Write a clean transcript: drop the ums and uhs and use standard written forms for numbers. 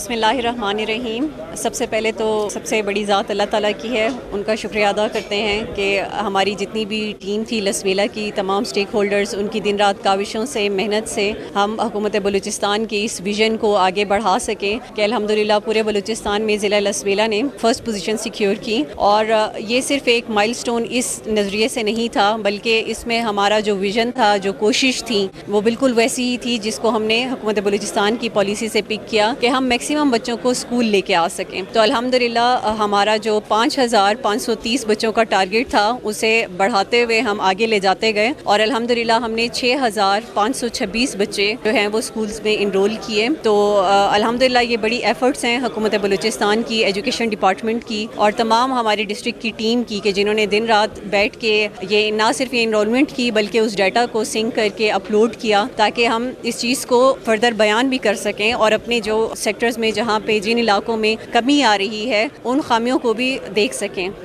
بسم اللہ الرحمن الرحیم۔ سب سے پہلے تو سب سے بڑی ذات اللہ تعالیٰ کی ہے، ان کا شکریہ ادا کرتے ہیں کہ ہماری جتنی بھی ٹیم تھی لسویلا کی، تمام سٹیک ہولڈرز، ان کی دن رات کاوشوں سے، محنت سے ہم حکومت بلوچستان کی اس ویژن کو آگے بڑھا سکیں کہ الحمدللہ پورے بلوچستان میں ضلع لسویلا نے فرسٹ پوزیشن سیکیور کی۔ اور یہ صرف ایک مائل سٹون اس نظریے سے نہیں تھا، بلکہ اس میں ہمارا جو ویژن تھا، جو کوشش تھی، وہ بالکل ویسی ہی تھی جس کو ہم نے حکومت بلوچستان کی پالیسی سے پک کیا کہ ہم میکسیمم بچوں کو اسکول لے کے آ سکیں۔ تو الحمدللہ ہمارا جو 5530 بچوں کا ٹارگٹ تھا، اسے بڑھاتے ہوئے ہم آگے لے جاتے گئے، اور الحمدللہ ہم نے 6526 بچے جو ہیں وہ اسکولز میں انرول کیے۔ تو الحمدللہ یہ بڑی ایفرٹس ہیں حکومت بلوچستان کی، ایجوکیشن ڈپارٹمنٹ کی اور تمام ہماری ڈسٹرکٹ کی ٹیم کی، کہ جنہوں نے دن رات بیٹھ کے یہ نہ صرف یہ انرولمنٹ کی بلکہ اس ڈیٹا کو سنک کر کے اپلوڈ کیا، تاکہ ہم اس چیز کو فردر بیان بھی کر سکیں اور اپنے جو سیکٹرز میں جہاں پہ جن علاقوں میں کمی آ رہی ہے ان خامیوں کو بھی دیکھ سکیں۔